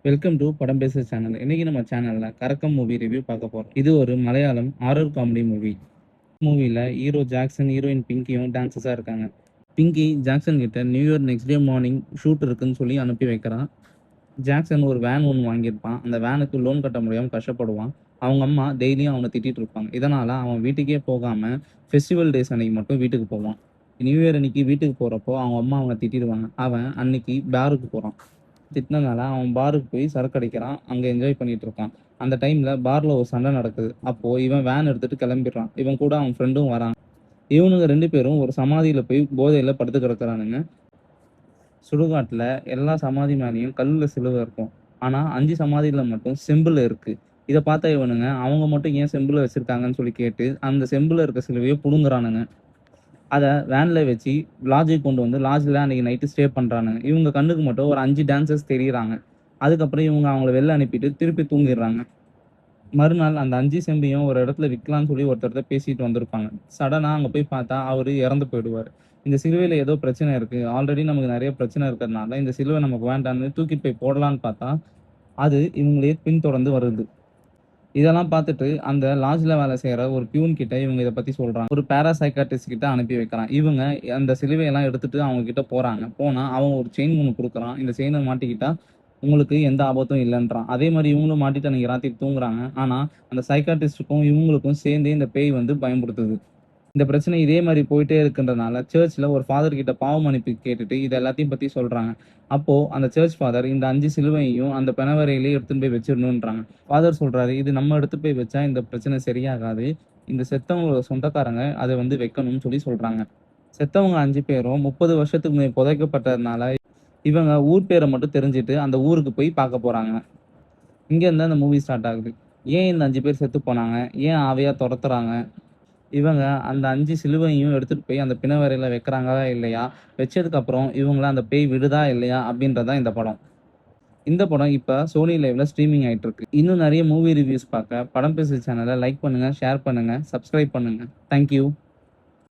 Welcome to படம் பேசு channel. இன்னைக்கு நம்ம சேனல்ல கரக்கம் மூவி ரிவ்யூ பார்க்க போறோம். இது ஒரு மலையாளம் ஹாரர் காமெடி மூவி. மூவில ஹீரோ ஜாக்சன், ஹீரோயின் பிங்கியும் டான்சஸா இருக்காங்க. பிங்கி ஜாக்சன் கிட்ட new year next day morning shoot இருக்குன்னு சொல்லி அனுப்பி வைக்கிறான். ஜாக்சன் ஒரு வேன் ஒன்று வாங்கியிருப்பான். அந்த வேனுக்கு லோன் கட்ட முடியாம கஷ்டப்படுவான். அவங்க அம்மா டெய்லியும் அவனை திட்டிட்டு இருப்பாங்க. இதனால அவன் வீட்டுக்கே போகாம ஃபெஸ்டிவல் டேஸ் அன்னைக்கு மட்டும் வீட்டுக்கு போவான். நியூ இயர் அன்னைக்கு வீட்டுக்கு போறப்போ அவங்க அம்மா அவனை திட்டிடுவாங்க. அவன் அன்னைக்கு பாருக்கு போறான். திட்டினனால அவன் பாருக்கு போய் சரக்கு அடிக்கிறான். அங்க என்ஜாய் பண்ணிட்டு இருக்கான். அந்த டைம்ல பார்ல ஒரு சண்டை நடக்குது. அப்போ இவன் வேன் எடுத்துட்டு கிளம்பிடுறான். இவன் கூட அவன் ஃப்ரெண்டும் வரான். இவனுங்க 2 பேரும் ஒரு சமாதியில போய் போதையில படுத்து கிடக்குறானுங்க. சுடுகாட்டுல எல்லா சமாதி மேலேயும் கல்லுல சிலுவை இருக்கும். ஆனா 5 சமாதியில மட்டும் செம்புல இருக்கு. இத பார்த்த இவனுங்க அவங்க மட்டும் ஏன் செம்புல வச்சிருக்காங்கன்னு சொல்லி கேட்டு அந்த செம்புல இருக்க சிலுவைய புடுங்குறானுங்க. அத வேன்ல வச்சு லாட்ஜுக்கு கொண்டு வந்து லாட்ஜ்ல அன்னைக்கு நைட்டு ஸ்டே பண்றானுங்க. இவங்க கண்ணுக்கு மட்டும் ஒரு 5 டான்சர்ஸ் தெரியுறாங்க. அதுக்கப்புறம் இவங்க அவங்கள வெளில அனுப்பிட்டு திருப்பி தூங்கிடுறாங்க. மறுநாள் அந்த 5 செம்பையும் ஒரு இடத்துல விக்கலாம்னு சொல்லி ஒருத்தர்ட்ட பேசிட்டு வந்திருப்பாங்க. சடனா அங்க போய் பார்த்தா அவரு இறந்து போயிடுவாரு. இந்த சிலுவையில ஏதோ பிரச்சனை இருக்கு. ஆல்ரெடி நமக்கு நெறைய பிரச்சனை இருக்கிறதுனால இந்த சிலுவை நமக்கு வேண்டான்னு தூக்கிட்டு போய் போடலான்னு பார்த்தா, அது இவங்களயே பின்தொடர்ந்து வருது. இதெல்லாம் பார்த்துட்டு அந்த லாட்ஜ்ல வேலை செய்ற ஒரு பியூன் கிட்ட இவங்க இத பத்தி சொல்றாங்க. ஒரு பாராசைக்காட்ரிஸ்ட் கிட்ட அனுப்பி வைக்கிறான். இவங்க அந்த சிலுவையெல்லாம் எடுத்துட்டு அவங்க கிட்ட போறாங்க. போனா அவன் ஒரு செயின் ஒண்ணு குடுக்குறான். இந்த செயின மாட்டிக்கிட்டா உங்களுக்கு எந்த ஆபத்தும் இல்லன்றான். அதே மாரி இவங்களும் மாட்டிட்டு அன்னைக்கு ராத்திரி தூங்குறாங்க. ஆனா அந்த சைக்காட்ரிஸ்ட்டுக்கும் இவங்களுக்கும் சேர்ந்தே இந்த பேய் வந்து பயமுறுத்துது. இந்த பிரச்சனை இதே மாரி போயிட்டே இருக்குன்றனால, சர்ச்ல ஒரு ஃபாதர் கிட்ட பாவ மன்னிப்பு கேட்டுட்டு, இது எல்லாத்தையும் பத்தி சொல்றாங்க. அப்போ அந்த சர்ச் ஃபாதர் இந்த 5 சிலுவையையும் அந்த பிணவறையிலேயே எடுத்துன்னு போய் வச்சிரணுன்றாங்க. ஃபாதர் சொல்றாரு, "இது நம்ம எடுத்து போய் வச்சா இந்த பிரச்சனை சரியாகாது. இந்த செத்தவங்களோட சொந்தக்காரங்க அத வந்து வைக்கணும்னு" சொல்லி சொல்றாங்க. செத்தவங்க 5 பேரும் 30 வருஷத்துக்கு முன்னாடி புதைக்கப்பட்டதுனால, இவங்க ஊர் பேர மட்டும் தெரிஞ்சுட்டு அந்த ஊருக்கு போய் பார்க்க போறாங்க. இங்க இருந்து அந்த மூவி ஸ்டார்ட் ஆகுது. ஏன் இந்த 5 பேர் செத்து போனாங்க? ஏன் ஆவியா தொரத்துறாங்க? இவங்க அந்த 5 சிலுவையும் எடுத்துட்டு போய் அந்த பிணவறையில வைக்கிறாங்களா இல்லையா? வச்சதுக்கப்புறம் இவங்கள அந்த பேய் விடுதா இல்லையா? அப்படின்றது தான் இந்த படம். இந்த படம் இப்ப சோனி லைவ்ல ஸ்ட்ரீமிங் ஆயிட்டு இருக்கு. இன்னும் நெறைய மூவி ரிவ்யூஸ் பார்க்க படம் பேசு சேனல லைக் பண்ணுங்க, ஷேர் பண்ணுங்க, சப்ஸ்கிரைப் பண்ணுங்க. Thank you.